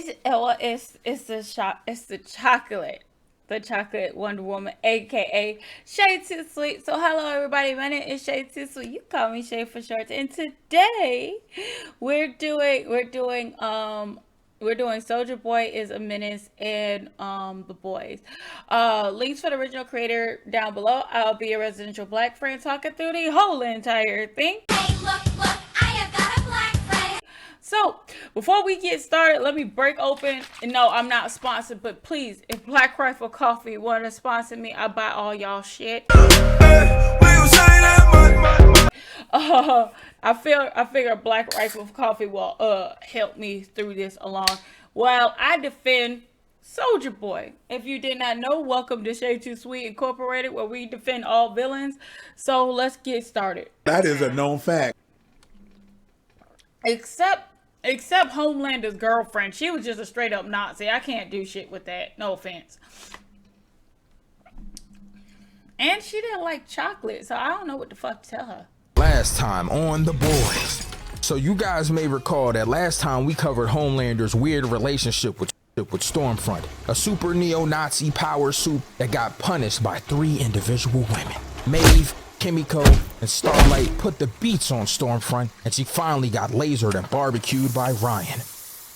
It's the chocolate Wonder Woman, aka Shaytosweet. So hello everybody, my name is Shaytosweet. You call me Shay for short. And today we're doing Soldier Boy is a Menace and the boys. Links for the original creator down below. I'll be a residential black friend talking through the whole entire thing. Hey, look, I have got a black friend. So before we get started, let me break open. And no, I'm not sponsored, but please, if Black Rifle Coffee want to sponsor me, I buy all y'all shit. I figure Black Rifle Coffee will help me through this along while I defend Soldier Boy. If you did not know, welcome to ShaytooSweet Incorporated, where we defend all villains. So let's get started. That is a known fact. Except Homelander's girlfriend. She was just a straight up Nazi. I can't do shit with that. No offense. And she didn't like chocolate, so I don't know what the fuck to tell her. Last time on The Boys. So you guys may recall that last time we covered Homelander's weird relationship with Stormfront, a super neo-Nazi power soup that got punished by 3 individual women. Maeve, Kimiko, and Starlight put the beats on Stormfront, and she finally got lasered and barbecued by Ryan.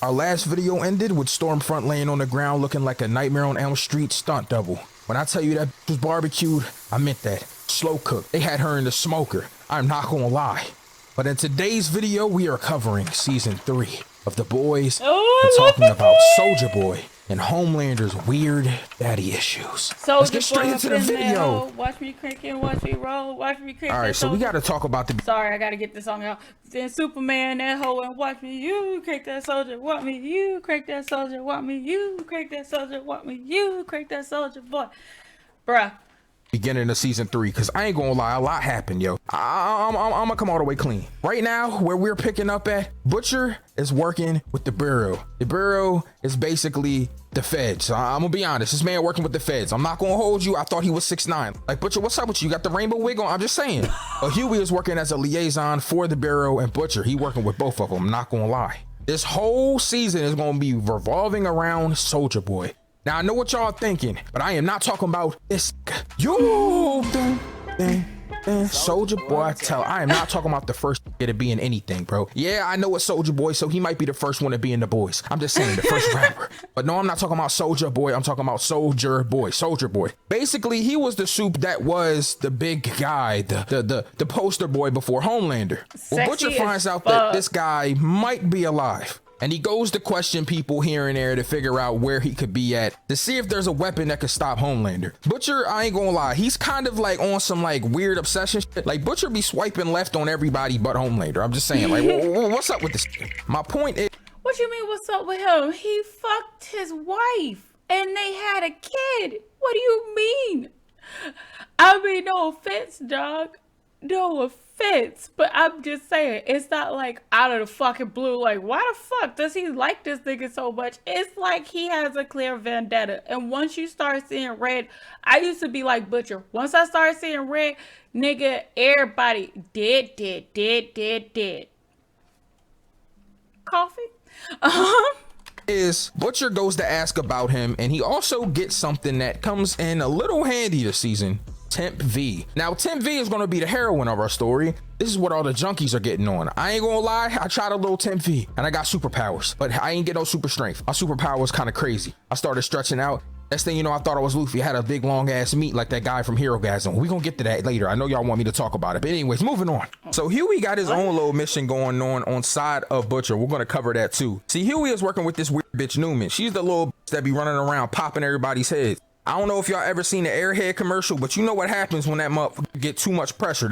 Our last video ended with Stormfront laying on the ground looking like a Nightmare on Elm Street stunt double. When I tell you that was barbecued, I meant that. Slow cooked. They had her in the smoker. I'm not gonna lie. But in today's video, we are covering season 3 of The Boys and talking about Soldier Boy and Homelander's weird daddy issues. Let's get straight into the video. Watch me crank and watch me roll. Watch me crank. All right, so we got to talk about the. Sorry, I got to get this song out. Then Superman, that hoe, and watch me. You crank that soldier. Want me? You crank that soldier. Want me? You crank that soldier. Want me? You crank that soldier, boy. Bruh. Beginning of season 3, because I ain't gonna lie, a lot happened, yo. I'm gonna come all the way clean. Right now, where we're picking up at, Butcher is working with the Bureau. The Bureau is basically the feds. I'm gonna be honest, this man working with the feds. I'm not gonna hold you. I thought he was 6'9". Like, Butcher, what's up with you? You got the rainbow wig on? I'm just saying. But Huey is working as a liaison for the Bureau, and Butcher, he working with both of them. I'm not gonna lie. This whole season is gonna be revolving around Soldier Boy. Now, I know what y'all thinking, but I am not talking about this. Yo, Soldier Boy, I am not talking about the first to be in anything, bro. Yeah, I know it's Soldier Boy, so he might be the first one to be in The Boys. I'm just saying, the first rapper. But no, I'm not talking about Soldier Boy. I'm talking about Soldier Boy. Soldier Boy. Basically, he was the soup that was the big guy, the poster boy before Homelander. Well, Butcher finds out that this guy might be alive. And he goes to question people here and there to figure out where he could be at, to see if there's a weapon that could stop Homelander. Butcher, I ain't gonna lie, he's kind of like on some like weird obsession shit. Like, Butcher be swiping left on everybody but Homelander. I'm just saying, like, what's up with this? My point is... What you mean, what's up with him? He fucked his wife and they had a kid. What do you mean? I mean, no offense, dog. No offense, but I'm just saying, it's not like out of the fucking blue, like, why the fuck does he like this nigga so much? It's like he has a clear vendetta. And once you start seeing red, I used to be like Butcher. Once I started seeing red, nigga, everybody dead. Coffee? Is Butcher goes to ask about him, and he also gets something that comes in a little handy this season. Temp V. Now, Temp V is going to be the heroine of our story. This is what all the junkies are getting on. I ain't gonna lie, I tried a little Temp V and I got superpowers, but I ain't get no super strength. My superpower was kind of crazy. I started stretching out. Next thing you know, I thought I was Luffy. I had a big long ass meat like that guy from Hero Gasm. We gonna get to that later. I know y'all want me to talk about it, but anyways, moving on. So Huey got his own little mission going on side of Butcher. We're gonna cover that too. See, Huey is working with this weird bitch Newman. She's the little bitch that be running around popping everybody's heads. I don't know if y'all ever seen the Airhead commercial, but you know what happens when that motherfucker get too much pressure.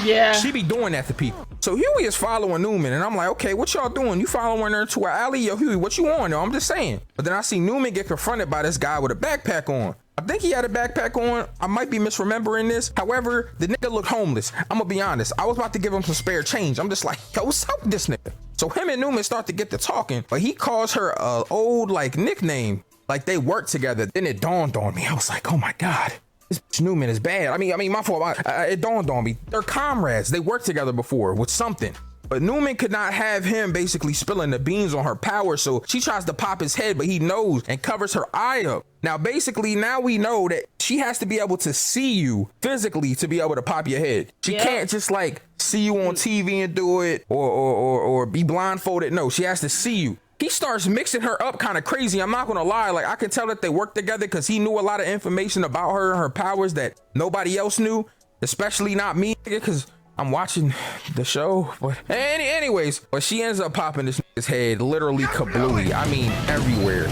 Yeah. She be doing that to people. So Huey is following Newman, and I'm like, okay, what y'all doing? You following her to an alley? Yo, Huey, what you on, yo? I'm just saying. But then I see Newman get confronted by this guy with a backpack on. I think he had a backpack on. I might be misremembering this. However, the nigga looked homeless. I'm gonna be honest. I was about to give him some spare change. I'm just like, yo, what's up with this nigga? So him and Newman start to get to talking, but he calls her a old like nickname, like they work together. Then it dawned on me. I was like, oh my God, this bitch Newman is bad. I mean, my fault. It dawned on me. They're comrades. They worked together before with something. But Newman could not have him basically spilling the beans on her power, so she tries to pop his head, but he knows and covers her eye up. Now basically now we know that she has to be able to see you physically to be able to pop your head. She can't just like see you on TV and do it or be blindfolded. No, she has to see you. He starts mixing her up kind of crazy. I'm not gonna lie, like I can tell that they work together because he knew a lot of information about her and her powers that nobody else knew, especially not me, because I'm watching the show. But anyways, but she ends up popping this nigga's head literally kablooey. I mean everywhere.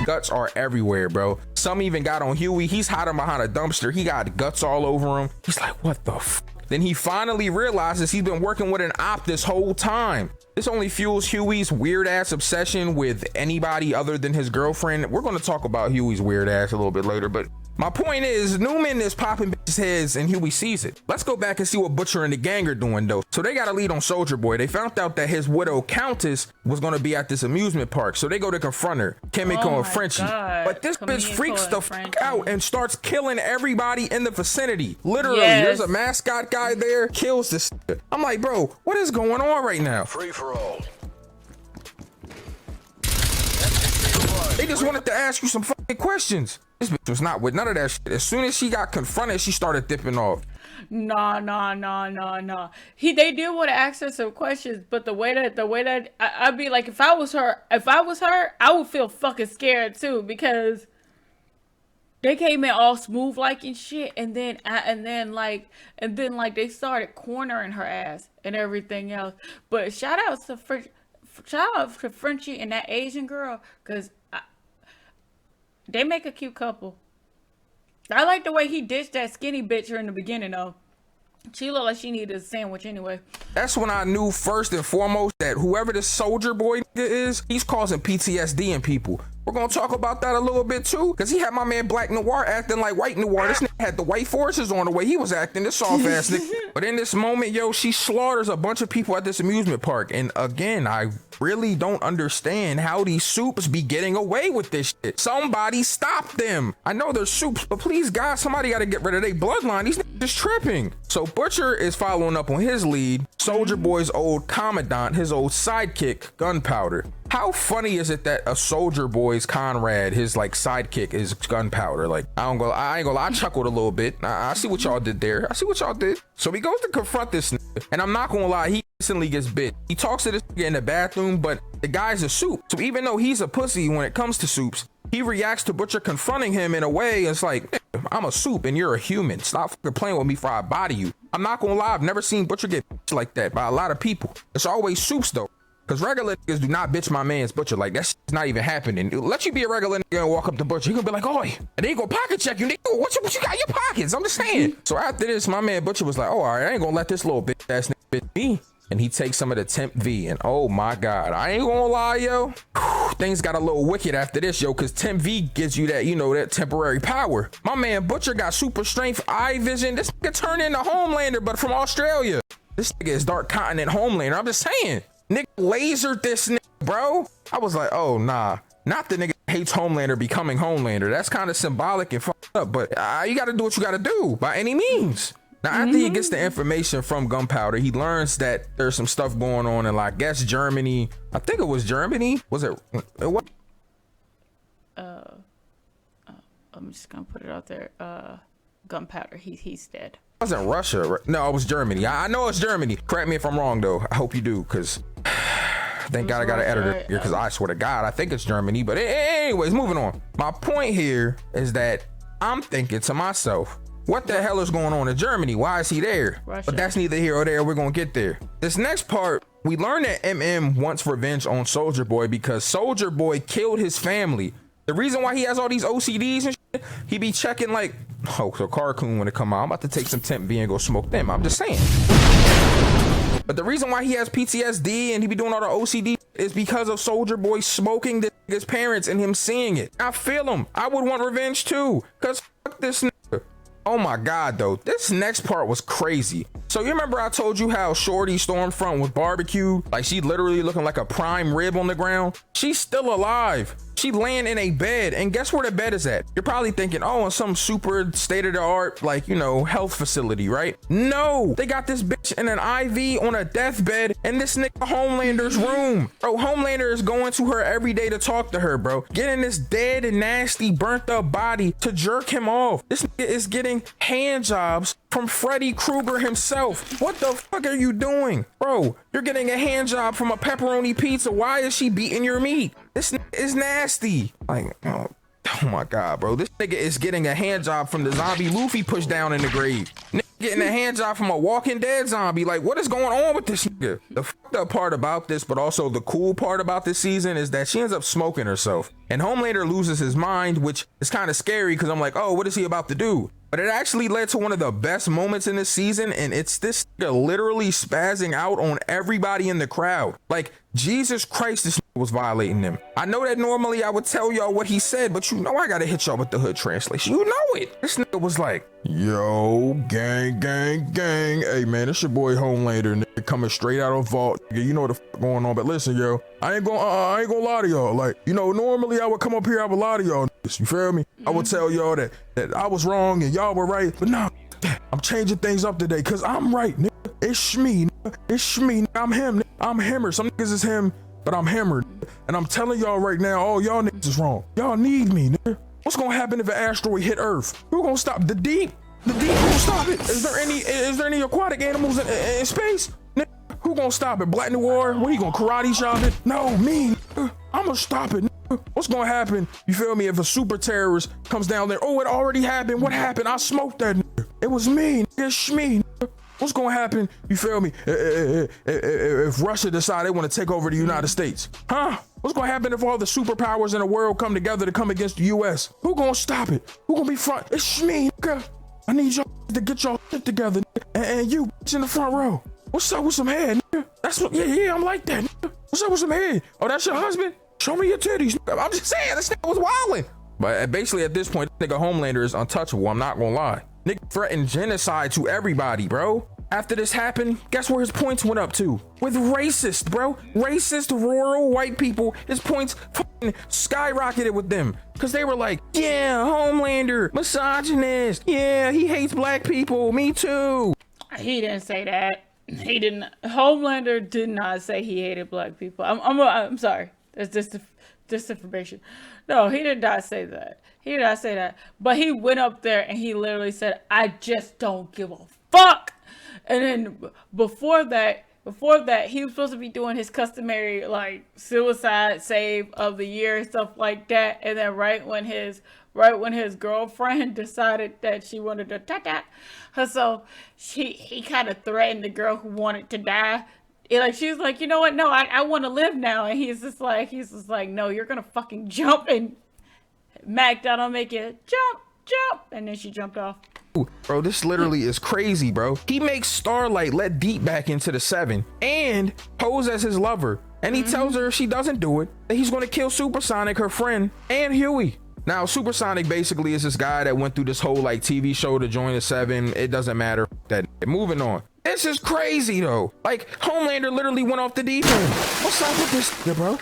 Guts are everywhere, bro. Some even got on Huey. He's hiding behind a dumpster. He got guts all over him. He's like, what the f? Then he finally realizes he's been working with an op this whole time. This only fuels Huey's weird ass obsession with anybody other than his girlfriend. We're going to talk about Huey's weird ass a little bit later, but my point is Newman is popping bitches' heads and Huey sees it. Let's go back and see what Butcher and the gang are doing though. So they got a lead on Soldier Boy. They found out that his widow Countess was going to be at this amusement park. So they go to confront her, Kimiko and Frenchie. But this bitch freaks the fuck out and starts killing everybody in the vicinity. Literally, there's a mascot guy there, kills this. I'm like, bro, what is going on right now? Free for all. They just wanted to ask you some fucking questions. This bitch was not with none of that shit. As soon as she got confronted, she started dipping off. Nah. They did want to ask her some questions, but the way that I'd be like, if I was her, I would feel fucking scared too, because they came in all smooth like and shit, and then they started cornering her ass and everything else. But shout out to Frenchie and that Asian girl, because they make a cute couple. I like the way he ditched that skinny bitch in the beginning though. She looked like she needed a sandwich anyway. That's when I knew first and foremost that whoever this Soldier Boy is, he's causing PTSD in people. We're gonna talk about that a little bit too, because he had my man Black Noir acting like White Noir. This nigga had the white forces on the way he was acting, this soft ass nigga. But in this moment, yo, she slaughters a bunch of people at this amusement park. And again, I really don't understand how these soups be getting away with this shit. Somebody stop them. I know they're soups, but please God, somebody gotta get rid of their bloodline. These niggas just tripping. So Butcher is following up on his lead, Soldier Boy's old commandant, his old sidekick, Gunpowder. How funny is it that a Soldier Boy's Conrad, his like sidekick, is Gunpowder? Like, I ain't gonna lie, I chuckled a little bit. I see what y'all did there. I see what y'all did. So he goes to confront this nigga, and I'm not gonna lie, he instantly gets bit. He talks to this nigga in the bathroom, but the guy's a soup. So even though he's a pussy when it comes to soups, he reacts to Butcher confronting him in a way it's like, I'm a soup and you're a human. Stop fucking playing with me before I body you. I'm not gonna lie, I've never seen Butcher get like that by a lot of people. It's always soups though. Cause regular niggas do not bitch my man's Butcher. Like that's not even happening. Let you be a regular nigga and walk up to Butcher. He gonna be like, "Oi," and they go pocket check you. Nigga, what you got in your pockets? I'm just saying. So after this, my man Butcher was like, "Oh, all right, I ain't gonna let this little bitch ass nigga bitch me." And he takes some of the Temp V, and oh my God, I ain't gonna lie, yo. Things got a little wicked after this, yo, cause Temp V gives you that, you know, that temporary power. My man Butcher got super strength, eye vision. This nigga turned into Homelander, but from Australia. This nigga is Dark Continent Homelander. I'm just saying. Nigga lasered this nigga, bro. I was like, oh nah, not the nigga hates Homelander becoming Homelander. That's kind of symbolic and fucked up, but you gotta do what you gotta do by any means. Now after he gets the information from Gunpowder, he learns that there's some stuff going on in, like, I guess Germany. I think it was Germany. Was it what? I'm just gonna put it out there. Gunpowder, he's dead. It wasn't Russia. No, it was Germany. I know it's Germany. Correct me if I'm wrong though. I hope you do, because thank God I got an editor here, because I swear to God I think it's Germany. But anyways, moving on. My point here is that I'm thinking to myself, what the hell is going on in Germany? Why is he there? Russia. But that's neither here or there. We're gonna get there. This next part, we learn that MM wants revenge on Soldier Boy because Soldier Boy killed his family. The reason why he has all these OCDs and shit, he be checking like, oh, so Carcoon when it come out, I'm about to take some Temp V and go smoke them. I'm just saying. But the reason why he has PTSD and he be doing all the OCD is because of Soldier Boy smoking his parents and him seeing it. I feel him. I would want revenge too, because fuck this nigga. Oh my God though, this next part was crazy. So you remember I told you how Shorty Stormfront was barbecued? Like she literally looking like a prime rib on the ground. She's still alive. She laying in a bed, and guess where the bed is at? You're probably thinking, oh, in some super state-of-the-art, like, you know, health facility, right? No, they got this bitch in an IV on a deathbed in this nigga Homelander's room. Bro, Homelander is going to her every day to talk to her, bro. Getting this dead and nasty, burnt up body to jerk him off. This nigga is getting hand jobs from Freddy Krueger himself. What the fuck are you doing? Bro, you're getting a hand job from a pepperoni pizza. Why is she beating your meat? This nigga is nasty. Like, oh my God, bro. This nigga is getting a hand job from the zombie Luffy pushed down in the grave. Nigga getting a hand job from a Walking Dead zombie. Like, what is going on with this nigga? The fucked up part about this, but also the cool part about this season, is that she ends up smoking herself. And Homelander loses his mind, which is kind of scary because I'm like, oh, what is he about to do? But it actually led to one of the best moments in this season, and it's this nigga literally spazzing out on everybody in the crowd. Like, Jesus Christ, this nigga was violating them. I know that normally I would tell y'all what he said, but you know I gotta hit y'all with the hood translation. You know it. This nigga was like, yo, gang, gang, gang. Hey, man, it's your boy Homelander, nigga, coming straight out of vault. Nigga, you know what the fuck going on, but listen, yo, I ain't gonna lie to y'all. Like, you know, normally I would come up here, I would lie to y'all. You feel me? I would tell y'all that I was wrong and y'all were right, but nah, I'm changing things up today because I'm right, nigga. It's me, nigga. It's me, nigga. I'm him, nigga. I'm himmer. Some niggas is him, but I'm himmer, nigga. And I'm telling y'all right now, all y'all niggas is wrong. Y'all need me, nigga. What's gonna happen if an asteroid hit Earth? Who gonna stop the deep? The deep gonna stop it. Is there any aquatic animals in space? Nigga, who gonna stop it? Black Noir? What, he gonna karate chop it? No, me, nigga. I'm gonna stop it, nigga. What's gonna happen, you feel me, if a super terrorist comes down there? Oh, it already happened. What happened? I smoked that nigga. It was me, nigga. It's me, nigga. What's gonna happen, you feel me, if Russia decide they want to take over the United States? Huh? What's gonna happen if all the superpowers in the world come together to come against the US? Who gonna stop it? Who gonna be front? It's me, nigga. I need y'all to get y'all shit together, nigga. And you bitch in the front row. What's up with some head, nigga? That's what, yeah, I'm like that, nigga. What's up with some head? Oh, that's your husband? Show me your titties. I'm just saying, this nigga was wildin'. But basically at this point, nigga Homelander is untouchable. I'm not gonna lie. Nigga threatened genocide to everybody, bro. After this happened, guess where his points went up to? With racist, bro. Racist, rural white people. His points fucking skyrocketed with them. Cause they were like, yeah, Homelander, misogynist. Yeah, he hates black people. Me too. He didn't say that. He didn't. Homelander did not say he hated black people. I'm sorry. That's disinformation. No, he did not say that. He did not say that. But he went up there and he literally said, I just don't give a fuck. And then before that, he was supposed to be doing his customary like suicide save of the year and stuff like that. And then right when his girlfriend decided that she wanted to attack her, so he kind of threatened the girl who wanted to die. Like, she was like, you know what? No, I want to live now. And he's just like, no, you're gonna fucking jump. And Mac Donald make it jump, and then she jumped off. Bro, this literally is crazy, bro. He makes Starlight let Deep back into the 7 and pose as his lover. And he tells her if she doesn't do it, that he's gonna kill Supersonic, her friend, and Huey. Now, Supersonic basically is this guy that went through this whole like TV show to join the 7. It doesn't matter. That moving on. This is crazy though. Like, Homelander literally went off the deep end. What's up with this, yeah, bro?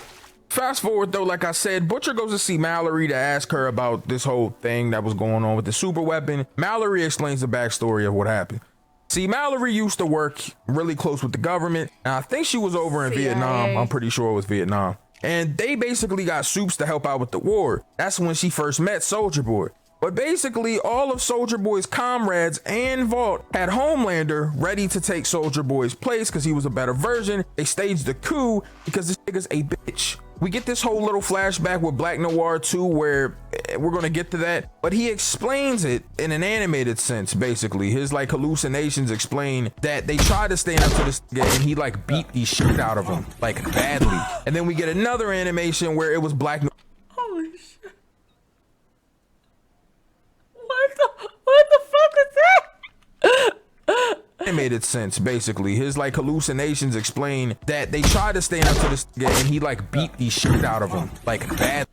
Fast forward though, like I said, Butcher goes to see Mallory to ask her about this whole thing that was going on with the super weapon. Mallory explains the backstory of what happened. See, Mallory used to work really close with the government, and I think she was over in Vietnam. I'm pretty sure it was Vietnam. And they basically got soups to help out with the war. That's when she first met Soldier Boy. But basically, all of Soldier Boy's comrades and Vault had Homelander ready to take Soldier Boy's place because he was a better version. They staged the coup because this nigga's a bitch. We get this whole little flashback with Black Noir 2 where we're gonna get to that, but he explains it in an animated sense. Basically, his like hallucinations explain that they tried to stand up to this nigga and he like beat the shit out of him, like badly. And then we get another animation where it was Black Noir. Holy shit. What the fuck is that? Animated sense, basically his like hallucinations explain that they tried to stand up to this nigga and he like beat the shit out of him, like bad.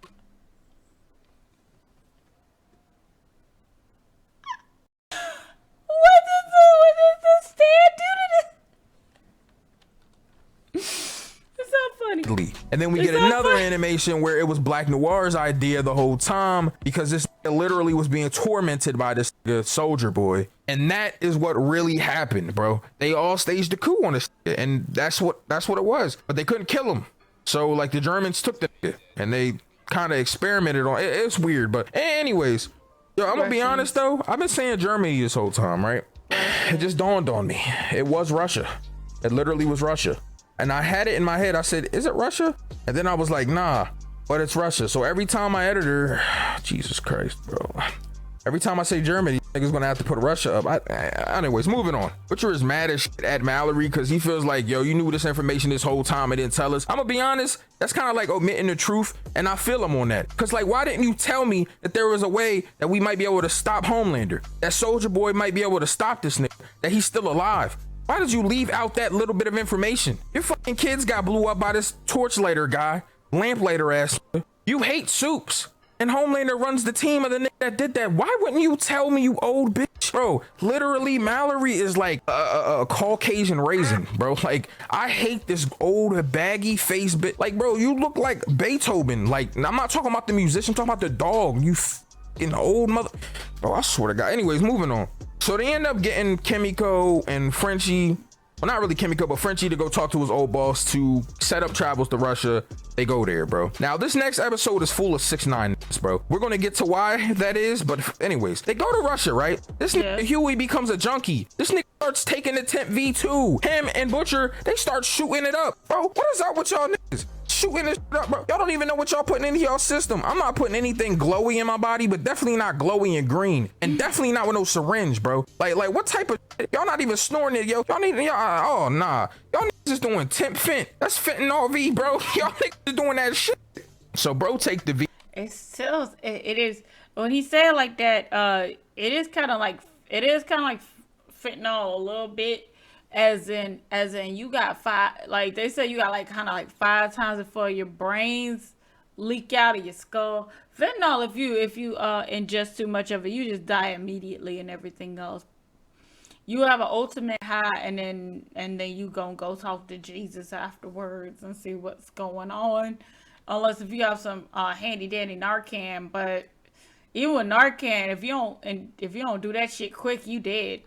What did the stand do to this? It's so funny. deadly. And then we get another animation where it was Black Noir's idea the whole time, because this literally was being tormented by this soldier boy. And that is what really happened, bro. They all staged a coup on this, and that's what it was. But they couldn't kill him. So like the Germans took the and they kind of experimented on it. It's weird, but anyways, yo, I'm gonna be honest though. I've been saying Germany this whole time, right? It just dawned on me. It was Russia. It literally was Russia. And I had it in my head. I said, is it Russia? And then I was like, nah, but it's Russia. So every time my editor, Jesus Christ, bro. Every time I say Germany, nigga's gonna have to put Russia up. Anyways, moving on. Butcher is mad as shit at Mallory because he feels like, yo, you knew this information this whole time and didn't tell us. I'm gonna be honest, that's kind of like omitting the truth, and I feel him on that. Because like, why didn't you tell me that there was a way that we might be able to stop Homelander? That Soldier Boy might be able to stop this nigga, that he's still alive. Why did you leave out that little bit of information? Your fucking kids got blew up by this torchlighter guy, lamplighter ass. You hate soups. And Homelander runs the team of the nigga that did that. Why wouldn't you tell me, you old bitch? Bro, literally, Mallory is like a Caucasian raisin, bro. Like, I hate this old baggy face bitch. Like, bro, you look like Beethoven. Like, I'm not talking about the musician, I'm talking about the dog. You fucking old mother. Bro, I swear to God. Anyways, moving on. So they end up getting Kimiko and Frenchie. Well, not really Kimiko, but Frenchie to go talk to his old boss to set up travels to Russia. They go there, bro. Now, this next episode is full of 6ix9ine, bro. We're going to get to why that is, but anyways, they go to Russia, right? This nigga Huey becomes a junkie. This nigga starts taking the temp V2. Him and Butcher, they start shooting it up. Bro, what is up with y'all niggas? Shooting this shit up, bro. Y'all don't even know what y'all putting into y'all system. I'm not putting anything glowy in my body, but definitely not glowy and green, and definitely not with no syringe, bro. Like what type of shit? Y'all not even snoring it, yo. Y'all need y'all. Oh nah, y'all niggas just doing temp fent. That's fentanyl V, bro. Y'all niggas just doing that shit. So bro, take the V. It's still it is when he said like that. It is kind of like fentanyl a little bit. As in you got like they say you got like kind of like 5 times before your brains leak out of your skull. Fentanyl, if you ingest too much of it, you just die immediately and everything else. You have an ultimate high, and then you gonna go talk to Jesus afterwards and see what's going on. Unless if you have some handy dandy Narcan, but even with Narcan, if you don't do that shit quick, you dead.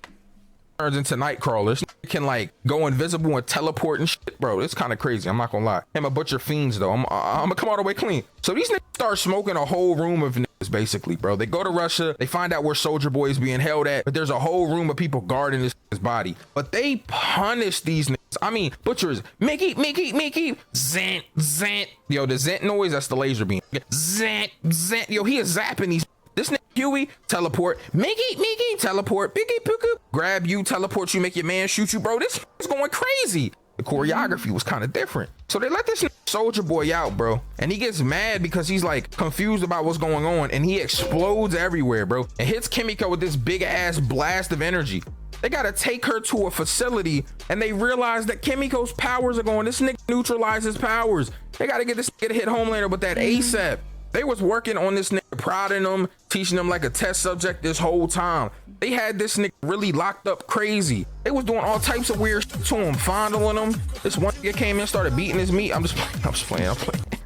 Turns into Nightcrawlers, can like go invisible and teleport and shit, bro. It's kind of crazy. I'm not gonna lie. Him a Butcher fiends though. I'm gonna come all the way clean. So these niggas start smoking a whole room of niggas, basically, bro. They go to Russia. They find out where Soldier Boy is being held at, but there's a whole room of people guarding this body. But they punish these niggas. I mean, Butchers, Mickey, zant, zant. Yo, the zant noise, that's the laser beam. Zant, zant. Yo, he is zapping these. This nigga Huey, teleport. Mickey, teleport. Biggie, pookie, grab you, teleport you, make your man shoot you, bro. This is going crazy. The choreography was kind of different. So they let this Soldier Boy out, bro. And he gets mad because he's like confused about what's going on. And he explodes everywhere, bro. And hits Kimiko with this big ass blast of energy. They got to take her to a facility, and they realize that Kimiko's powers are going. This nigga neutralizes powers. They got to get this nigga to hit Homelander with that ASAP. They was working on this nigga, prodding him, teaching him like a test subject this whole time. They had this nigga really locked up crazy. They was doing all types of weird shit to him, fondling him. This one nigga came in, started beating his meat. I'm just playing.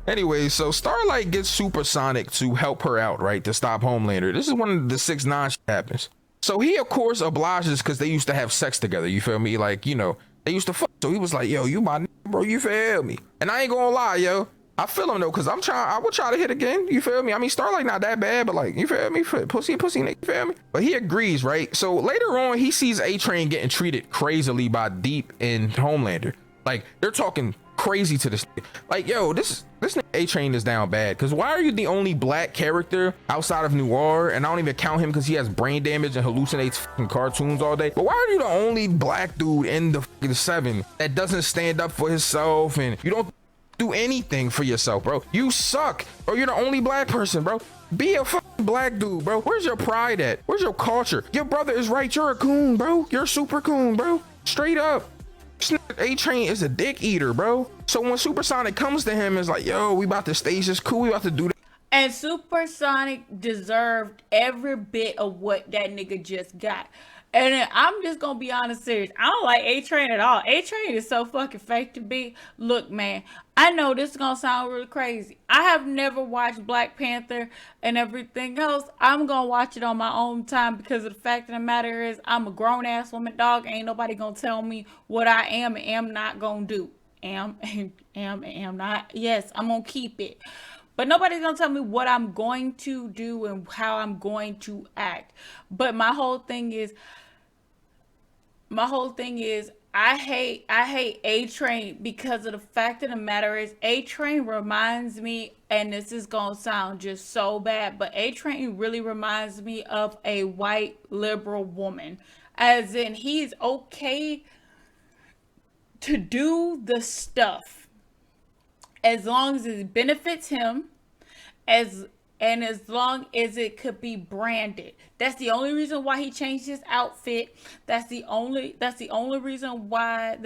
Anyway, so Starlight gets Supersonic to help her out, right? To stop Homelander. This is when the 6ix9ine shit happens. So he, of course, obliges because they used to have sex together. You feel me? Like, you know, they used to fuck. So he was like, yo, you my nigga, bro, you feel me? And I ain't gonna lie, yo. I feel him though, cause I will try to hit again. You feel me? I mean, Starlight not that bad, but like, you feel me? Pussy, nigga, you feel me? But he agrees, right? So later on, he sees A-Train getting treated crazily by Deep and Homelander. Like, they're talking crazy to this. Like, yo, this nigga A-Train is down bad. Cause why are you the only black character outside of Noir? And I don't even count him cause he has brain damage and hallucinates fucking cartoons all day. But why are you the only black dude in the 7 that doesn't stand up for himself, and you don't do anything for yourself, bro? You suck, bro. You're the only black person, bro. Be a fucking black dude, bro. Where's your pride at? Where's your culture? Your brother is right. You're a coon, bro. You're a super coon, bro. Straight up. A-Train is a dick eater, bro. So when Supersonic comes to him, it's like, yo, we about to stage this coup. We about to do that. And Supersonic deserved every bit of what that nigga just got. And then I'm just gonna be honest, serious. I don't like A Train at all. A Train is so fucking fake to be. Look, man, I know this is gonna sound really crazy. I have never watched Black Panther and everything else. I'm gonna watch it on my own time because of the fact of the matter is I'm a grown ass woman, dog. Ain't nobody gonna tell me what I am and am not gonna do. Am not. Yes, I'm gonna keep it. But nobody's gonna tell me what I'm going to do and how I'm going to act. But my whole thing is I hate A Train because of the fact of the matter is A Train reminds me, and this is gonna sound just so bad, but A Train really reminds me of a white liberal woman. As in he's okay to do the stuff as long as it benefits him, as as long as it could be branded. That's the only reason why he changed his outfit. That's the only reason why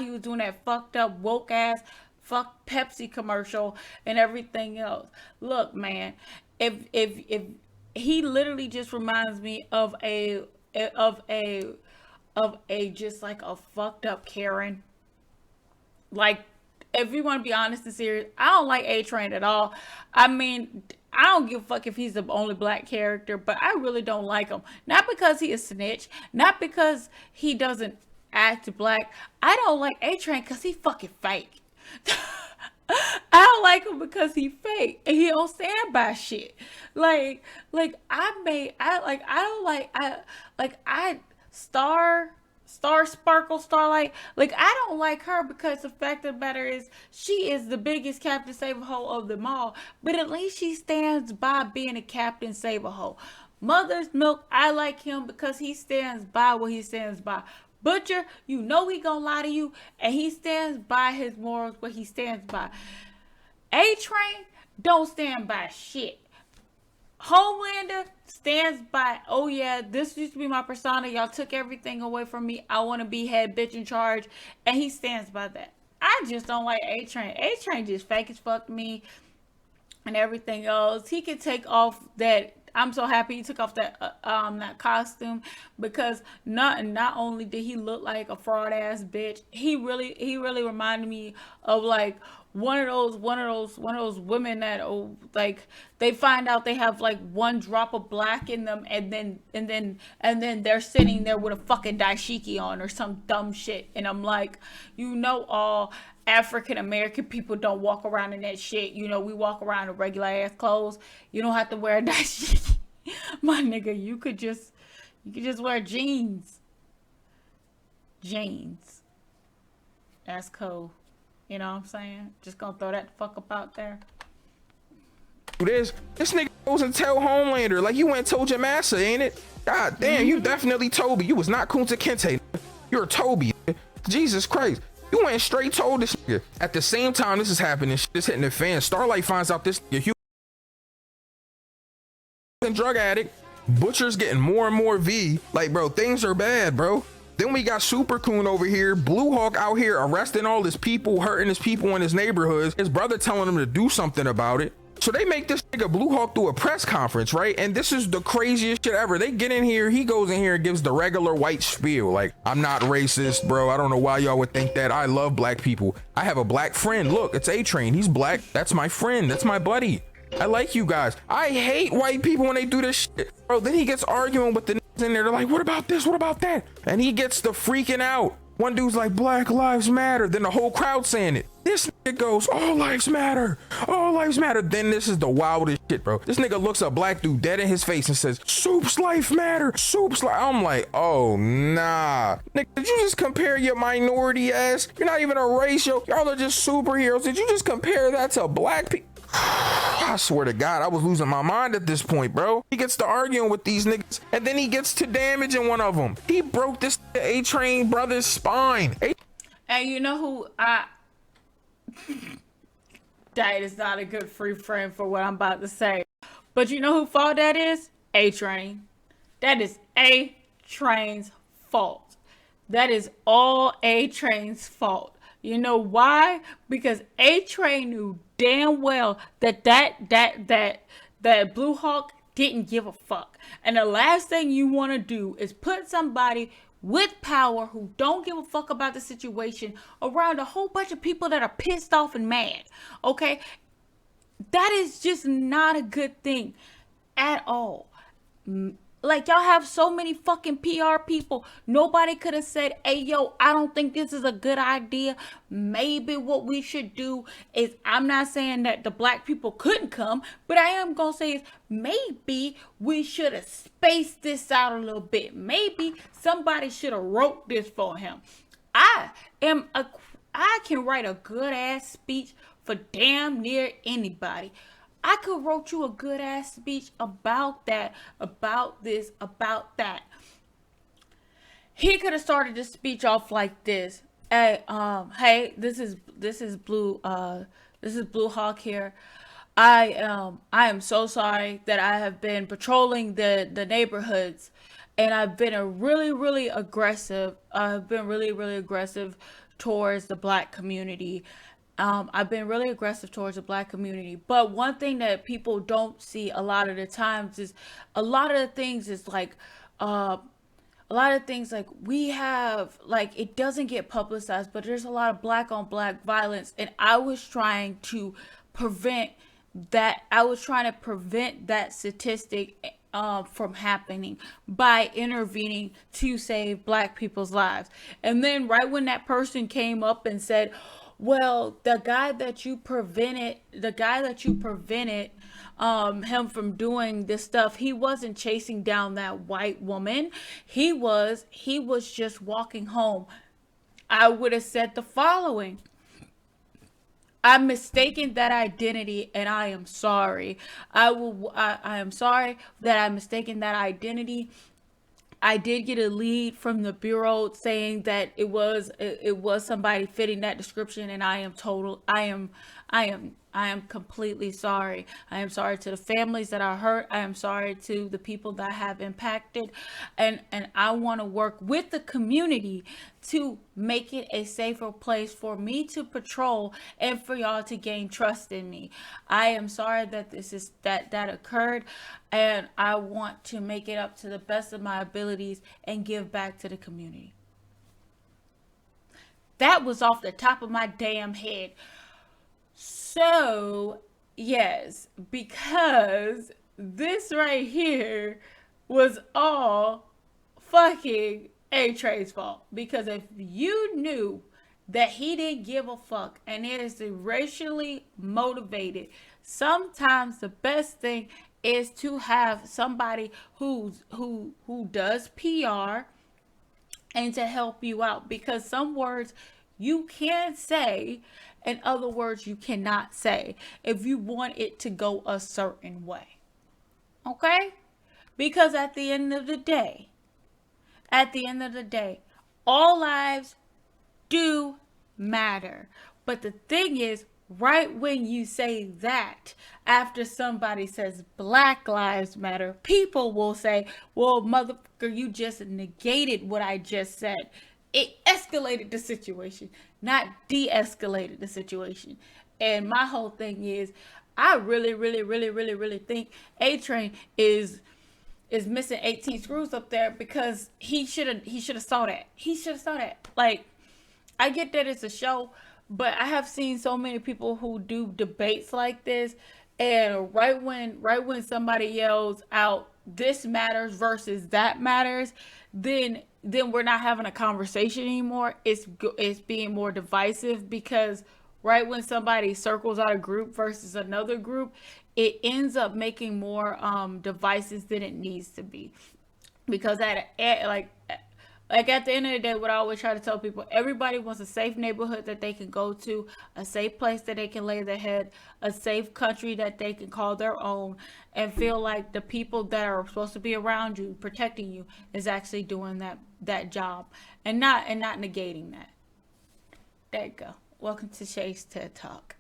he was doing that fucked up woke ass fuck Pepsi commercial and everything else. Look, man, if he literally just reminds me of a of a just like a fucked up Karen. Like, if we want to be honest and serious, I don't like A Train at all. I mean, I don't give a fuck if he's the only black character, but I really don't like him. Not because he is snitch, not because he doesn't act black. I don't like A Train because he fucking fake. I don't like him because he fake and he don't stand by shit. I don't like Star Sparkle Starlight. Like, I don't like her because the fact of the matter is she is the biggest Captain Save-A-Ho of them all. But at least she stands by being a Captain Save-A-Ho. Mother's Milk, I like him because he stands by what he stands by. Butcher, you know he gonna lie to you, and he stands by his morals, what he stands by. A Train don't stand by shit. Homelander stands by, oh yeah, this used to be my persona. Y'all took everything away from me. I want to be head bitch in charge. And he stands by that. I just don't like A Train. A Train just fake as fuck to me and everything else. He could take off that. I'm so happy he took off that costume because not only did he look like a fraud ass bitch, he really reminded me of like one of those women that, oh, like, they find out they have like one drop of black in them, and then they're sitting there with a fucking dashiki on or some dumb shit, and I'm like, all African American people don't walk around in that shit. We walk around in regular ass clothes. You don't have to wear a dashiki. My nigga, you could just wear jeans. That's cool. You know what I'm saying? Just gonna throw that fuck up out there. This nigga goes and tell Homelander, like, you went and told your master, ain't it? God damn, you definitely Toby. You was not Kunta Kinte. You're Toby. Jesus Christ. You went straight told this nigga. At the same time this is happening, shit is hitting the fan. Starlight finds out this nigga drug addict. Butcher's getting more and more V. Like, bro, things are bad, bro. Then we got Super Coon over here, Blue Hawk out here arresting all his people, hurting his people in his neighborhoods. His brother telling him to do something about it. So they make this nigga Blue Hawk do a press conference, right? And this is the craziest shit ever. They get in here, he goes in here and gives the regular white spiel. Like, I'm not racist, bro. I don't know why y'all would think that. I love black people. I have a black friend. Look, it's A Train. He's black. That's my friend. That's my buddy. I like you guys. I hate white people when they do this shit. Bro, then he gets arguing with the niggas in there. They're like, what about this? What about that? And he gets the freaking out. One dude's like, Black Lives Matter. Then the whole crowd saying it. This nigga goes, all lives matter. All lives matter. Then this is the wildest shit, bro. This nigga looks a black dude dead in his face and says, Soup's life matter. Soup's life. I'm like, oh, nah. Nigga, did you just compare your minority ass? You're not even a race, yo. Y'all are just superheroes. Did you just compare that to black people? I swear to God, I was losing my mind at this point, bro. He gets to arguing with these niggas, and then he gets to damaging one of them. He broke this A Train brother's spine. And you know who that is not a good free frame for what I'm about to say. But you know who fault that is? A Train. That is A Train's fault. That is all A Train's fault. You know why? Because A Train knew damn well that Blue Hawk didn't give a fuck. And the last thing you want to do is put somebody with power who don't give a fuck about the situation around a whole bunch of people that are pissed off and mad. Okay? That is just not a good thing at all. Like, y'all have so many fucking PR people. Nobody could have said, hey, yo, I don't think this is a good idea. Maybe what we should do is, I'm not saying that the black people couldn't come, but I am going to say is maybe we should have spaced this out a little bit. Maybe somebody should have wrote this for him. I can write a good ass speech for damn near anybody. I could wrote you a good ass speech about that, about this, about that. He could have started the speech off like this. Hey, this is Blue Hawk here. I am so sorry that I have been patrolling the neighborhoods, and I've been really aggressive. I've been really aggressive towards the black community. I've been really aggressive towards the black community. But one thing that people don't see a lot of the times is a lot of things like we have, like, it doesn't get publicized, but there's a lot of black on black violence. And I was trying to prevent that. I was trying to prevent that statistic from happening by intervening to save black people's lives. And then right when that person came up and said, well, the guy that you prevented him from doing this stuff, he wasn't chasing down that white woman. He was just walking home. I would have said the following: I'm mistaken that identity, and I am sorry. I am sorry that I mistaken that identity. I did get a lead from the bureau saying that it was somebody fitting that description, and I am completely sorry. I am sorry to the families that are hurt. I am sorry to the people that have impacted, and I want to work with the community to make it a safer place for me to patrol and for y'all to gain trust in me. I am sorry that that occurred, and I want to make it up to the best of my abilities and give back to the community. That was off the top of my damn head. So, yes, because this right here was all fucking A-Tray's fault. Because if you knew that he didn't give a fuck and it is racially motivated, sometimes the best thing is to have somebody who does PR and to help you out. Because some words you can say, and other words you cannot say if you want it to go a certain way. Okay? Because at the end of the day, all lives do matter. But the thing is, right when you say that, after somebody says Black Lives Matter, people will say, well, motherfucker, you just negated what I just said. It escalated the situation, not de-escalated the situation. And my whole thing is, I really think A-Train is missing 18 screws up there, because he should have saw that. He should have saw that. Like, I get that it's a show, but I have seen so many people who do debates like this, and right when somebody yells out this matters versus that matters, then we're not having a conversation anymore. It's being more divisive, because right when somebody circles out a group versus another group, it ends up making more devices than it needs to be. Because at the end of the day, what I always try to tell people, everybody wants a safe neighborhood that they can go to, a safe place that they can lay their head, a safe country that they can call their own, and feel like the people that are supposed to be around you, protecting you, is actually doing that job, and not negating that. There you go. Welcome to Shay's TED Talk.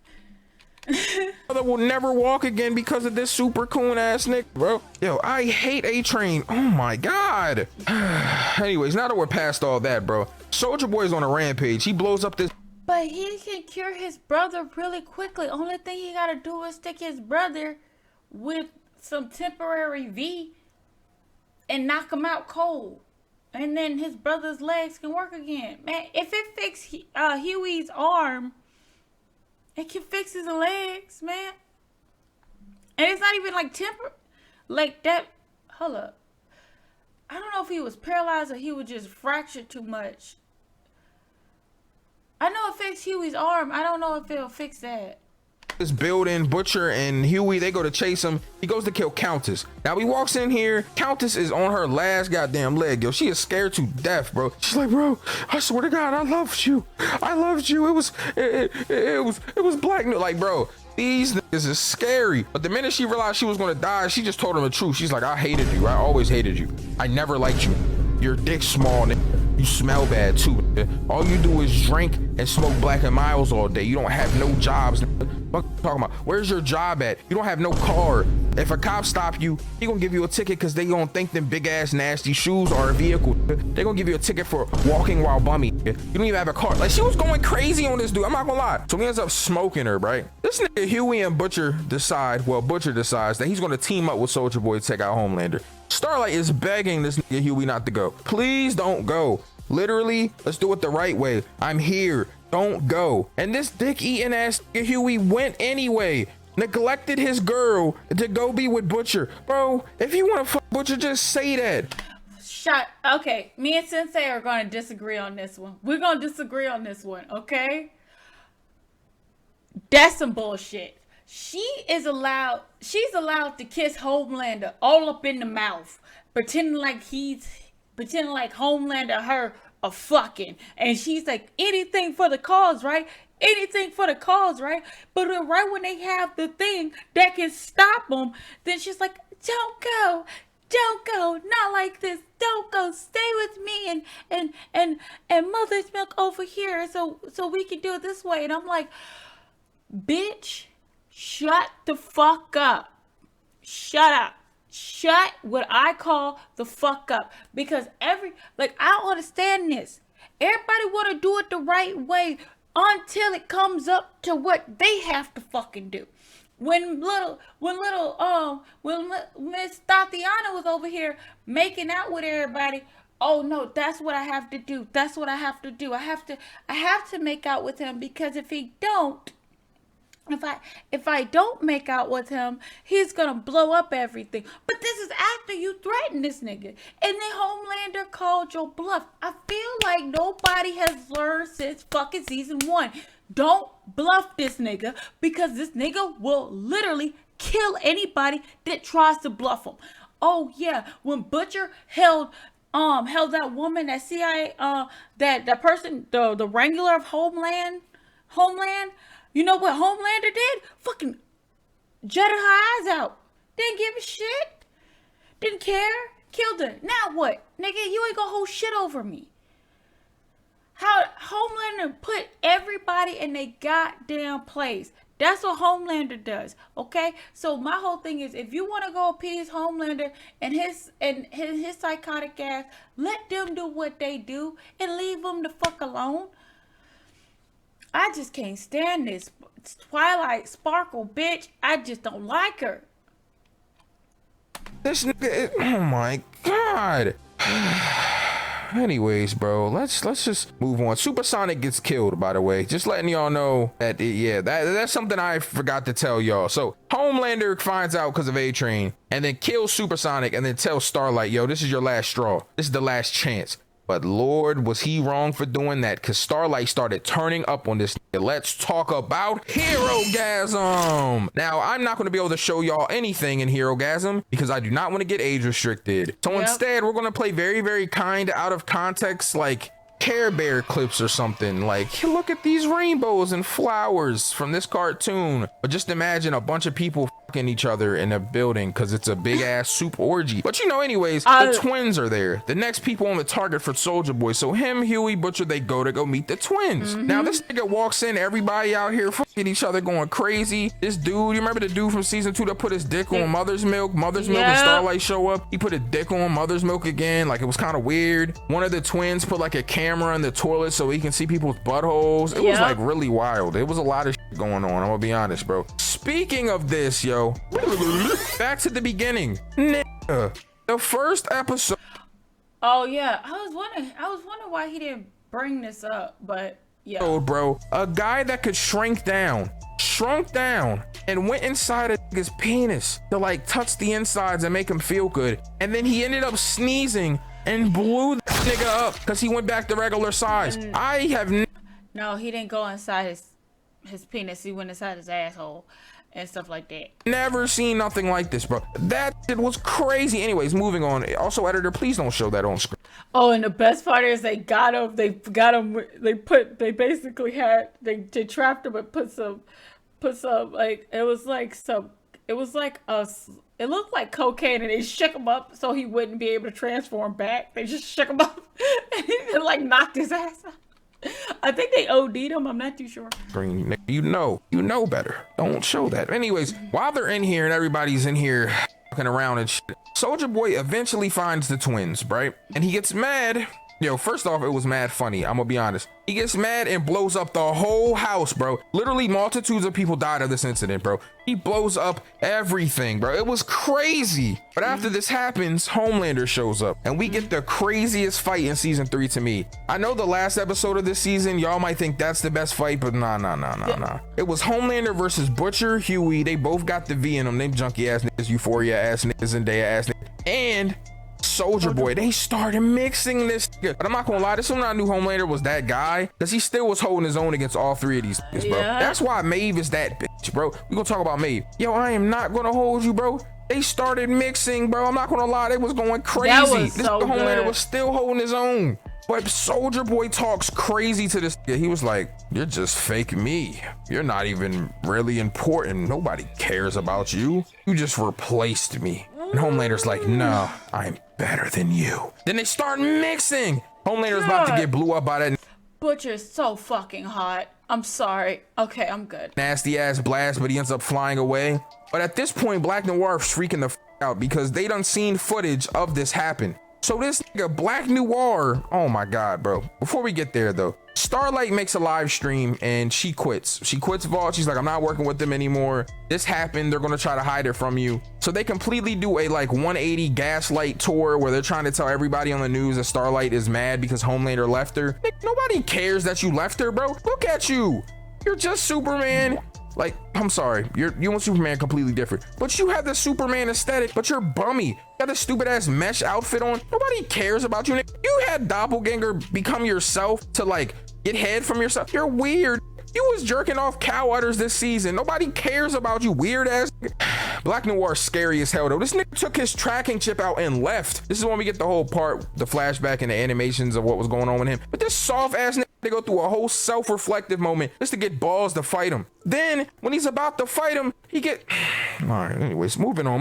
That will never walk again because of this super coon ass nigga, bro. Yo, I hate A-Train. Oh my god. Anyways, now that we're past all that, bro, Soulja Boy's on a rampage. He blows up this. But he can cure his brother really quickly. Only thing he gotta do is stick his brother with some temporary V and knock him out cold. And then his brother's legs can work again. Man, if it fixed Huey's arm, it can fix his legs, man. And it's not even like like that. Hold up. I don't know if he was paralyzed or he was just fractured too much. I know it fixed Huey's arm. I don't know if it'll fix that. This building, Butcher and Huey, they go to chase him. He goes to kill Countess. Now he walks in here. Countess is on her last goddamn leg, yo. She is scared to death, bro. She's like, bro, I swear to God, I loved you. I loved you. It was black. Like, bro, these niggas is scary. But the minute she realized she was gonna die, she just told him the truth. She's like, I hated you. I always hated you. I never liked you. Your dick's small, nigga. You smell bad too, nigga. All you do is drink and smoke Black and Miles all day. You don't have no jobs, nigga. What you talking about? Where's your job at? You don't have no car. If a cop stop you, he gonna give you a ticket because they gonna think them big ass nasty shoes are a vehicle. They gonna give you a ticket for walking while bummy. You don't even have a car. Like, she was going crazy on this dude. I'm not gonna lie. So he ends up smoking her, right? This nigga Huey and Butcher decide, well, Butcher decides that he's gonna team up with Soulja Boy to take out Homelander. Starlight is begging this nigga Huey not to go. Please don't go. Literally, let's do it the right way. I'm here. Don't go. And this dick-eating ass nigga Huey went anyway. Neglected his girl to go be with Butcher. Bro, if you want to fuck Butcher, just say that. Okay, me and Synsei are going to disagree on this one. We're going to disagree on this one, okay? That's some bullshit. She's allowed to kiss Homelander all up in the mouth, pretending like Homelander her a fucking, and she's like, anything for the cause, right? Anything for the cause, right? But right when they have the thing that can stop them, then she's like, don't go, not like this, don't go, stay with me and mother's milk over here, so we can do it this way. And I'm like, bitch, shut the fuck up. Shut up. Shut what I call the fuck up. Because I don't understand this. Everybody want to do it the right way until it comes up to what they have to fucking do. When Miss Tatiana was over here making out with everybody, oh no, that's what I have to do. That's what I have to do. I have to make out with him, because if he don't, if I don't make out with him, he's gonna blow up everything. But this is after you threatened this nigga, and then Homelander called your bluff. I feel like nobody has learned since fucking season 1. Don't bluff this nigga, because this nigga will literally kill anybody that tries to bluff him. Oh yeah, when Butcher held that woman, that CIA, that person, the wrangler of Homeland. You know what Homelander did? Fucking jutted her eyes out. Didn't give a shit. Didn't care. Killed her. Now what? Nigga, you ain't gonna hold shit over me. How Homelander put everybody in their goddamn place. That's what Homelander does. Okay? So my whole thing is, if you want to go appease Homelander and his psychotic ass, let them do what they do and leave them the fuck alone. I just can't stand this Twilight Sparkle bitch. I just don't like her. This nigga, oh my God. Anyways, bro, let's just move on. Supersonic gets killed, by the way. Just letting y'all know that, yeah, that's something I forgot to tell y'all. So Homelander finds out because of A-Train and then kills Supersonic and then tells Starlight, yo, this is your last straw. This is the last chance. But Lord, was he wrong for doing that, because Starlight started turning up on this nigga. Let's talk about Herogasm. Now, I'm not going to be able to show y'all anything in Herogasm because I do not want to get age restricted. So instead, we're going to play very, very kind, out of context, like Care Bear clips or something. Like, look at these rainbows and flowers from this cartoon. But just imagine a bunch of people fucking each other in a building because it's a big ass soup orgy. But you know, anyways, the twins are there, the next people on the target for Soulja Boy. So him, Huey, Butcher, they go meet the twins. Now this nigga walks in, everybody out here fucking each other, going crazy. This dude, you remember the dude from season 2 that put his dick on Mother's Milk? Mother's Milk and Starlight show up, he put a dick on Mother's Milk again. Like, it was kind of weird. One of the twins put like a camera in the toilet so he can see people's buttholes. It was like really wild. It was a lot of shit going on, I'm gonna be honest, bro. Speaking of this, yo, back to the beginning. Nigga, the first episode. Oh yeah, I was wondering why he didn't bring this up, but yeah. Oh, bro, a guy that could shrunk down and went inside of his penis to like touch the insides and make him feel good, and then he ended up sneezing and blew the nigga up because he went back to regular size. I have No, he didn't go inside his penis. He went inside his asshole and stuff like that. never seen nothing like this, bro. That shit was crazy. Anyways, moving on. Also, editor, please don't show that on screen. Oh, and the best part is they got him. They trapped him and put some like it looked like cocaine, and they shook him up so he wouldn't be able to transform back. They just shook him up and he like knocked his ass out. I think they OD'd him. I'm not too sure. You know better. Don't show that. Anyways, while they're in here and everybody's in here fucking around and shit, Soulja Boy eventually finds the twins, right? And he gets mad. Yo, first off, it was mad funny. I'm gonna be honest. He gets mad and blows up the whole house, bro. Literally multitudes of people died of this incident, bro. He blows up everything, bro. It was crazy. But after this happens, Homelander shows up and we get the craziest fight in season 3 to me. I know the last episode of this season, y'all might think that's the best fight, but nah. It was Homelander versus Butcher, Huey. They both got the V in them. Them junky ass niggas, Euphoria ass niggas, and Zendaya ass niggas. And Soulja Boy, they started mixing this nigga. But I'm not gonna lie, this one I knew Homelander was that guy, because he still was holding his own against all three of these niggas, bro. Yeah. That's why Maeve is that bitch, bro. We gonna talk about Maeve. Yo, I am not gonna hold you, bro. They started mixing, bro. I'm not gonna lie, they was going crazy. That was so Homelander good. was still holding his own. But Soulja Boy talks crazy to this nigga. He was like, you're just fake me. You're not even really important. Nobody cares about you. You just replaced me. And Homelander's like, no, I'm better than you. Then they start mixing. Homelander's about to get blew up by that Butcher's so fucking hot. I'm sorry. Okay, I'm good. nasty ass blast, but he ends up flying away. But at this point, Black Noir is freaking the out because they done seen footage of this happen. So this nigga Black Noir, oh my god, bro. Before we get there though, Starlight makes a live stream and she quits. She quits Vault. She's like, I'm not working with them anymore. This happened. They're gonna try to hide it from you. So they completely do a like 180 gaslight tour where they're trying to tell everybody on the news that Starlight is mad because Homelander left her. Nobody cares that you left her, bro. Look at you. You're just Superman. Like, I'm sorry, you and Superman completely different, but you have the Superman aesthetic, but you're bummy. You got the stupid ass mesh outfit on. Nobody cares about you. You had Doppelganger become yourself to like get head from yourself. You're weird. You was jerking off cow udders this season. Nobody cares about you, weird ass. Black Noir's scary as hell though. This nigga took his tracking chip out and left. This is when we get the whole part, the flashback and the animations of what was going on with him. But this soft ass nigga, they go through a whole self-reflective moment just to get balls to fight him. Then when he's about to fight him, he get all right, anyways, moving on.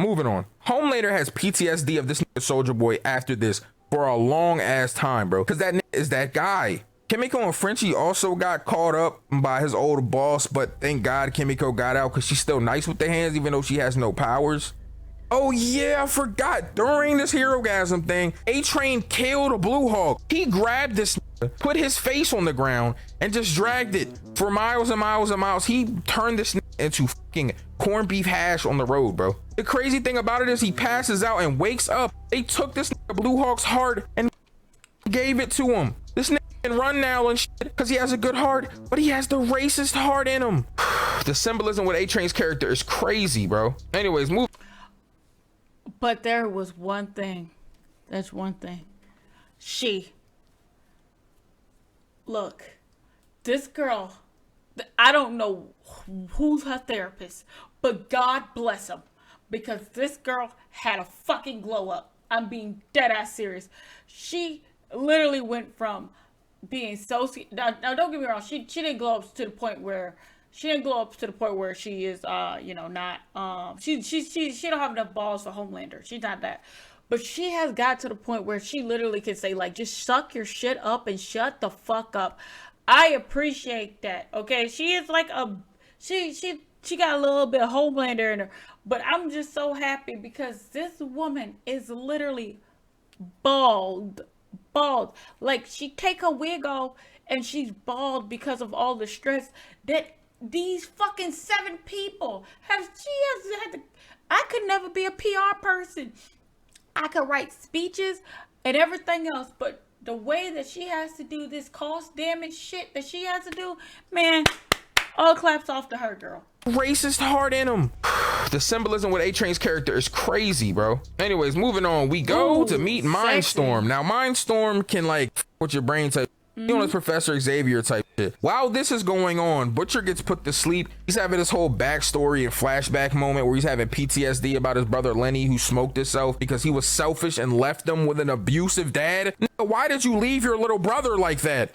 Homelander has PTSD of this nigga Soulja Boy after this for a long ass time, bro, because that nigga is that guy. Kimiko and Frenchie also got caught up by his old boss, but thank God Kimiko got out because she's still nice with the hands even though she has no powers. Oh yeah, I forgot. During this Herogasm thing, A-Train killed a Blue Hawk. He grabbed this nigga, put his face on the ground, and just dragged it for miles and miles and miles. He turned this nigga into fucking corned beef hash on the road, bro. The crazy thing about it is he passes out and wakes up. They took this nigga Blue Hawk's heart and gave it to him. This nigga can run now and shit because he has a good heart, but he has the racist heart in him. The symbolism with A-Train's character is crazy, bro. Anyways, move. But there was one thing. There's one thing. Look, this girl, I don't know who's her therapist, but God bless him, because this girl had a fucking glow up. I'm being dead ass serious. She literally went from being so now don't get me wrong, she didn't glow up to the point where she is not she don't have enough balls for Homelander. She's not that, but she has got to the point where she literally can say like, just suck your shit up and shut the fuck up. I appreciate that. Okay, she is like she got a little bit of Homelander in her, but I'm just so happy because this woman is literally bald. Like, she take her wig off and she's bald because of all the stress that these fucking 7 people. She has had to, I could never be a PR person. I could write speeches and everything else, but the way that she has to do this cost damage shit that she has to do, man, all claps off to her, girl. Racist heart in him. The symbolism with A-Train's character is crazy, bro. Anyways, moving on. We go to meet Mindstorm. Now, Mindstorm can like with your brain type. You know, it's Professor Xavier type shit. While this is going on, Butcher gets put to sleep. He's having this whole backstory and flashback moment where he's having PTSD about his brother Lenny, who smoked himself because he was selfish and left him with an abusive dad. Why did you leave your little brother like that?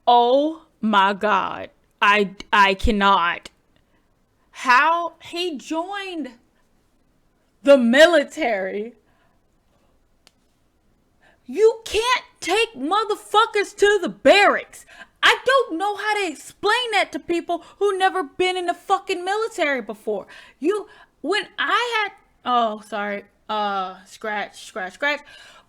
Oh my God. I cannot. How he joined the military. You can't take motherfuckers to the barracks. I don't know how to explain that to people who never been in the fucking military before. Scratch.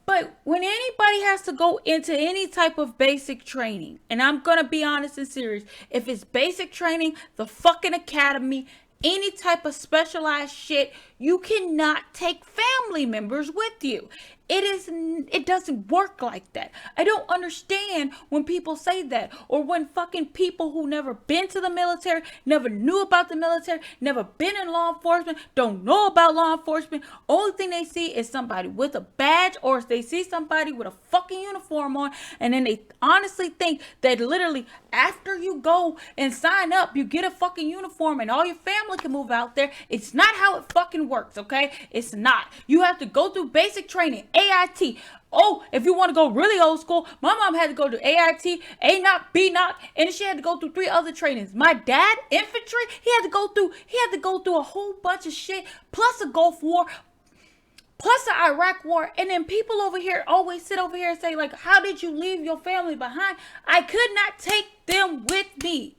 But when anybody has to go into any type of basic training, and I'm gonna be honest and serious, if it's basic training, the fucking academy, any type of specialized shit, you cannot take family members with you. It doesn't work like that. I don't understand when people say that, or when fucking people who never been to the military, never knew about the military, never been in law enforcement, don't know about law enforcement. Only thing they see is somebody with a badge, or if they see somebody with a fucking uniform on, and then they honestly think that literally after you go and sign up, you get a fucking uniform and all your family can move out there. It's not how it fucking works, okay? It's not. You have to go through basic training, AIT. Oh, if you want to go really old school, my mom had to go to AIT, A-Knock, B-Knock, and she had to go through 3 other trainings. My dad, infantry, he had to go through a whole bunch of shit, plus a Gulf War, plus the Iraq War. And then people over here always sit over here and say, like, how did you leave your family behind? I could not take them with me.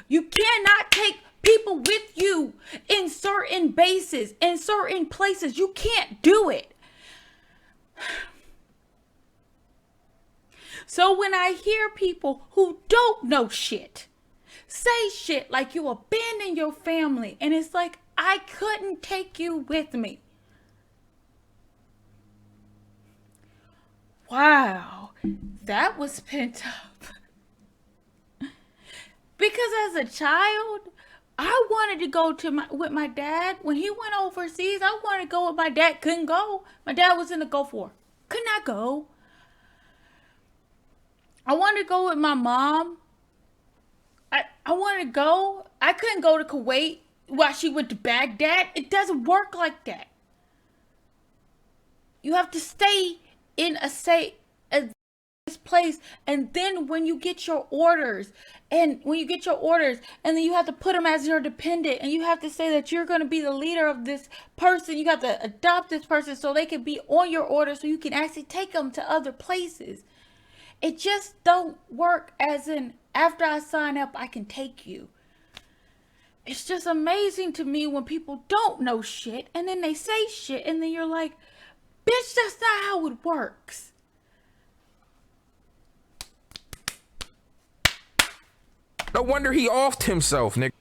You cannot take people with you in certain bases, in certain places. You can't do it. So when I hear people who don't know shit say shit like you abandoned your family, and it's like, I couldn't take you with me. Wow, that was pent up. Because as a child, I wanted to go with my dad. When he went overseas, I wanted to go with my dad. Couldn't go. My dad was in the Gulf War. Could not go. I wanted to go with my mom. I wanted to go. I couldn't go to Kuwait while she went to Baghdad. It doesn't work like that. You have to stay in a safe place, and then when you get your orders, and then you have to put them as your dependent, and you have to say that you're going to be the leader of this person. You have to adopt this person so they can be on your order, so you can actually take them to other places. It just don't work as in, after I sign up, I can take you. It's just amazing to me when people don't know shit, and then they say shit, and then you're like, bitch, that's not how it works. No wonder he offed himself, nigga.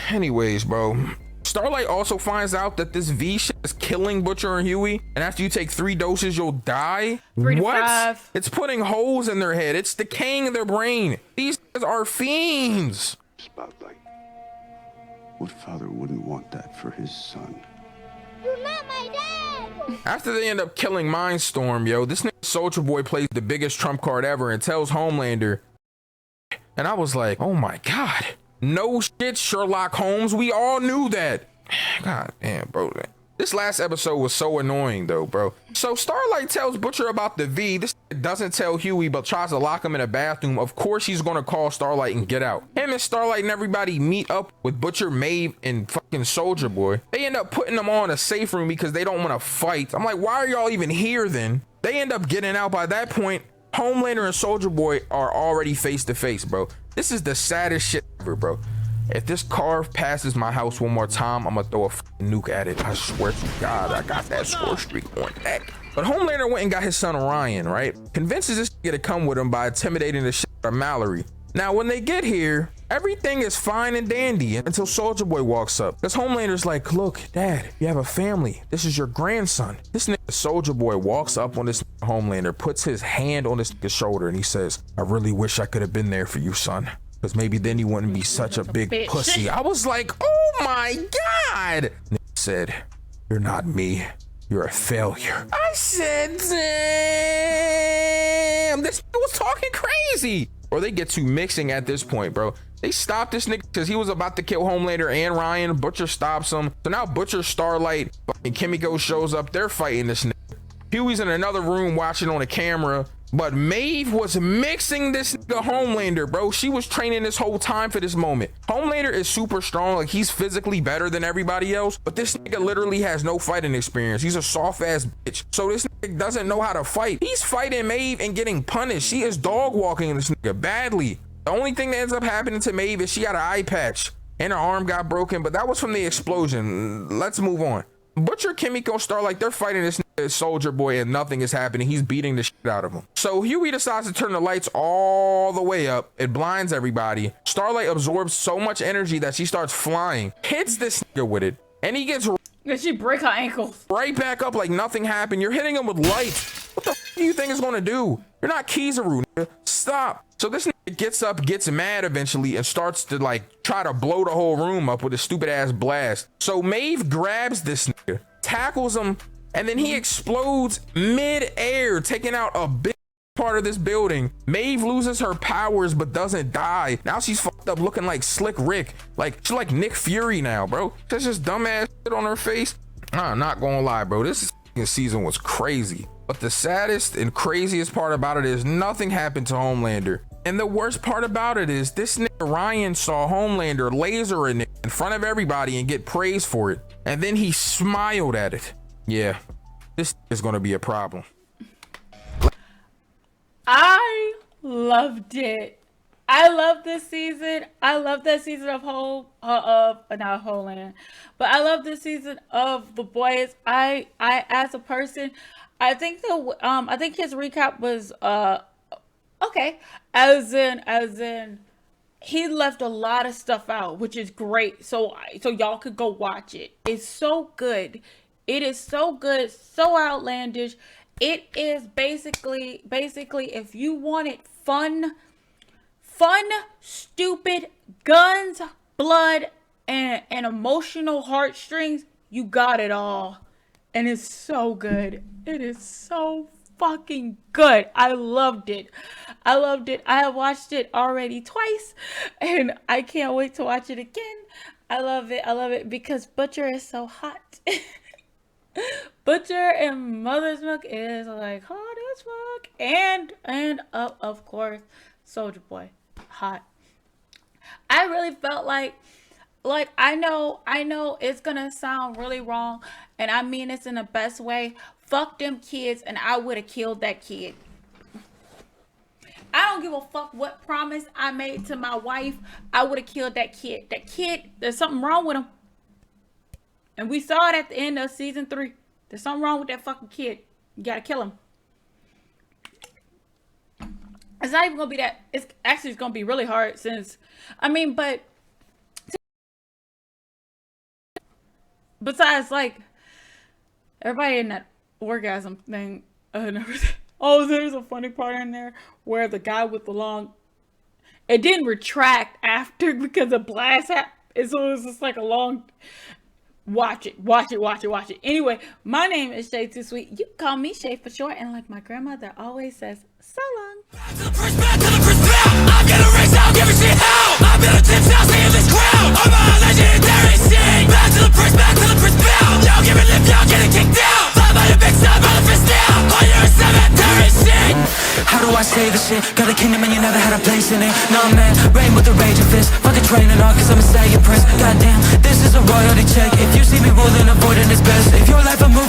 Anyways, bro. Starlight also finds out that this V shit is killing Butcher and Huey, and after you take 3 doses, you'll die. 3 to what? 5. It's putting holes in their head. It's decaying their brain. These guys are fiends. Spotlight. What father wouldn't want that for his son? You're not my dad! After they end up killing Mindstorm, yo, this nigga Soldier Boy plays the biggest trump card ever and tells Homelander. And I was like, oh my God. No shit, Sherlock Holmes. We all knew that. God damn, bro. This last episode was so annoying though, bro. So Starlight tells Butcher about the V. This doesn't tell Huey, but tries to lock him in a bathroom. Of course he's gonna call Starlight and get out. Him and Starlight and everybody meet up with Butcher, Maeve, and fucking Soldier Boy. They end up putting them all in a safe room because they don't want to fight. I'm like, why are y'all even here then? They end up getting out. By that point, Homelander and Soldier Boy are already face to face, bro. This is the saddest shit ever, bro. If this car passes my house one more time, I'm gonna throw a nuke at it. I swear to God, I got that score streak on deck. But Homelander went and got his son Ryan, right? Convinces this nigga to come with him by intimidating the shit out of Mallory. Now, when they get here, everything is fine and dandy until Soulja Boy walks up. Because Homelander's like, look, Dad, you have a family. This is your grandson. This nigga Soulja Boy walks up on this Homelander, puts his hand on this nigga's shoulder, and he says, I really wish I could have been there for you, son. Because maybe then you wouldn't be such a big pussy. I was like, oh my God. Nigga said, you're not me. You're a failure. I said, damn, this nigga was talking crazy. Or they get to mixing at this point, bro. They stopped this nigga because he was about to kill Homelander and Ryan. Butcher stops him. So now Butcher, Starlight, and Kimiko shows up. They're fighting this nigga. Huey's in another room watching on a camera. But Maeve was mixing this nigga Homelander, bro. She was training this whole time for this moment. Homelander is super strong. Like, he's physically better than everybody else. But this nigga literally has no fighting experience. He's a soft ass bitch. So this nigga doesn't know how to fight. He's fighting Maeve and getting punished. She is dog walking this nigga badly. The only thing that ends up happening to Maeve is she got an eye patch and her arm got broken. But that was from the explosion. Let's move on. Butcher, Kimiko, Starlight, they're fighting this Soulja Boy and nothing is happening. He's beating the shit out of him. So Huey decides to turn the lights all the way up. It blinds everybody. Starlight absorbs so much energy that she starts flying, hits this nigga with it, and he gets she break her ankles right back up like nothing happened. You're hitting him with lights. What the f do you think it's gonna do? You're not Kizaru, nigga. Stop. So this nigga gets up, gets mad eventually, and starts to like try to blow the whole room up with a stupid ass blast. So Maeve grabs this nigga, tackles him, and then he explodes mid-air, taking out a big part of this building. Maeve loses her powers but doesn't die. Now she's fucked up looking like Slick Rick. Like, she's like Nick Fury now, bro. That's just dumbass shit on her face. I'm not gonna lie, bro. This season was crazy. But the saddest and craziest part about it is nothing happened to Homelander. And the worst part about it is this nigga Ryan saw Homelander laser a nigga in front of everybody and get praised for it. And then he smiled at it. Yeah, this is gonna be a problem. I loved it. I love this season. I love that season of not Homeland, but I love this season of The Boys. I as a person, I think his recap was okay. As in he left a lot of stuff out, which is great. So y'all could go watch it. It's so good. It is so good, so outlandish. It is basically if you wanted fun, stupid, guns, blood, and emotional heartstrings, you got it all. And it's so good. It is so fucking good. I loved it. I have watched it already twice, and I can't wait to watch it again. I love it because Butcher is so hot. Butcher and Mother's Milk is like hot as fuck, and of course Soulja Boy, hot. I really felt like I know it's gonna sound really wrong, and I mean this in the best way. Fuck them kids, and I would have killed that kid. I don't give a fuck what promise I made to my wife. I would have killed that kid. That kid, there's something wrong with him. And we saw it at the end of season 3. There's something wrong with that fucking kid. You gotta kill him. It's not even gonna be that. It's gonna be really hard but besides, like, everybody in that orgasm thing and everything. Oh, there's a funny part in there where the guy with the long, it didn't retract after because the blast happened. So it was just like a long. Watch it. Anyway, my name is ShaytooSweet. You can call me Shay for short, and like my grandmother always says, so long. Back to the first, I'm gonna race, I don't give a shit how. I've been a tip, now in this crowd. I'm a legendary shit. Back to the first, y'all give it lip, y'all getting kicked out. Fly by the big side, by the fist down. Oh, you're a cemetery shit. How do I say this shit? Got a kingdom and you never had a place in it. No man, reign with the rage of fist. Fucking training on, cause I'm a stallion prince. Goddamn, this is a royalty check. If you see me ruling, avoiding is best. If your life a movie,